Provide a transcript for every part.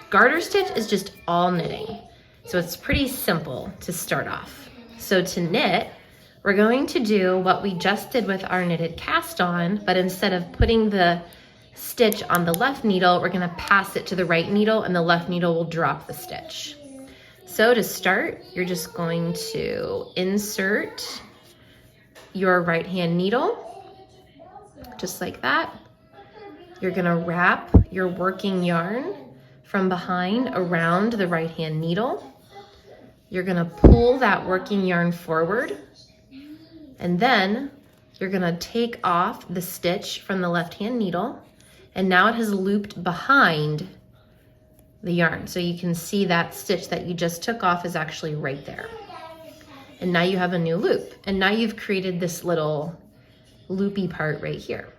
Garter stitch is just all knitting. So it's pretty simple to start off. So to knit, we're going to do what we just did with our knitted cast on, but instead of putting the stitch on the left needle, we're gonna pass it to the right needle and the left needle will drop the stitch. So to start, you're just going to insert your right hand needle, just like that. You're gonna wrap your working yarn from behind around the right hand needle. You're gonna pull that working yarn forward, and then you're gonna take off the stitch from the left hand needle, and now it has looped behind the yarn. So you can see that stitch that you just took off is actually right there. And now you have a new loop, and now you've created this little loopy part right here.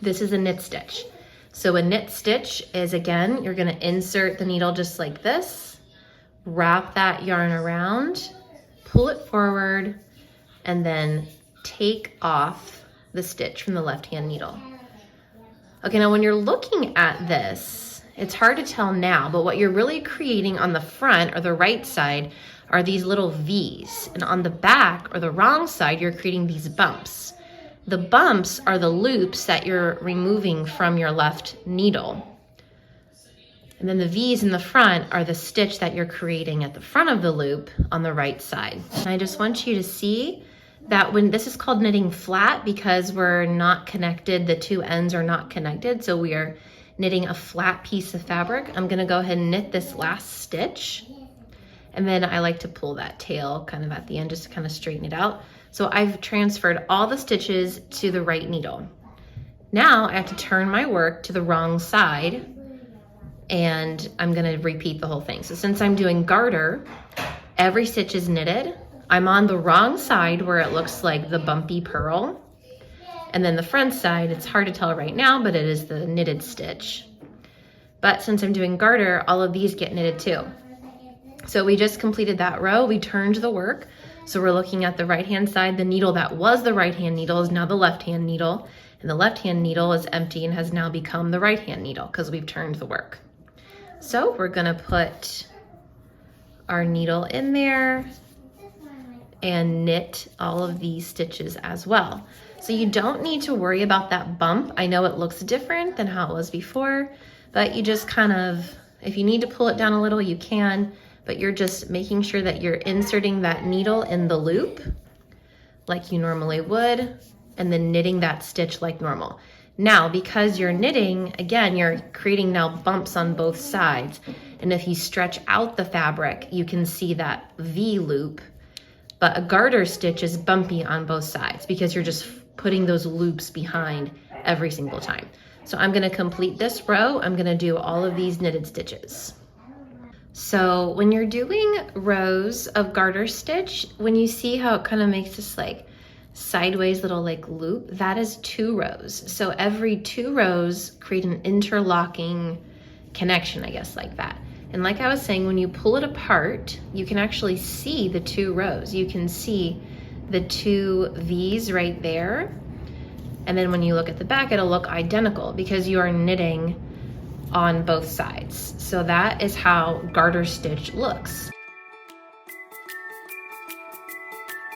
This is a knit stitch. So a knit stitch is, again, you're gonna insert the needle just like this, wrap that yarn around, pull it forward, and then take off the stitch from the left-hand needle. Okay, now when you're looking at this, it's hard to tell now, but what you're really creating on the front or the right side are these little V's. And on the back or the wrong side, you're creating these bumps. The bumps are the loops that you're removing from your left needle. And then the V's in the front are the stitch that you're creating at the front of the loop on the right side. And I just want you to see that when this is called knitting flat because we're not connected, the two ends are not connected. So we are knitting a flat piece of fabric. I'm gonna go ahead and knit this last stitch. And then I like to pull that tail kind of at the end just to kind of straighten it out. So I've transferred all the stitches to the right needle. Now I have to turn my work to the wrong side and I'm gonna repeat the whole thing. So since I'm doing garter, every stitch is knitted. I'm on the wrong side where it looks like the bumpy purl. And then the front side, it's hard to tell right now, but it is the knitted stitch. But since I'm doing garter, all of these get knitted too. So we just completed that row, we turned the work. So we're looking at the right-hand side. The needle that was the right-hand needle is now the left-hand needle, and the left-hand needle is empty and has now become the right-hand needle because we've turned the work. So we're gonna put our needle in there and knit all of these stitches as well. So you don't need to worry about that bump. I know it looks different than how it was before, but you just kind of, if you need to pull it down a little, you can, but you're just making sure that you're inserting that needle in the loop like you normally would, and then knitting that stitch like normal. Now, because you're knitting, again, you're creating now bumps on both sides. And if you stretch out the fabric, you can see that V loop, but a garter stitch is bumpy on both sides because you're just putting those loops behind every single time. So I'm gonna complete this row. I'm gonna do all of these knitted stitches. So when you're doing rows of garter stitch, when you see how it kind of makes this like sideways little like loop, that is 2 rows. So every 2 rows create an interlocking connection, I guess, like that. And like I was saying, when you pull it apart, you can actually see the 2 rows. You can see the 2 V's right there. And then when you look at the back, it'll look identical because you are knitting on both sides. So that is how garter stitch looks.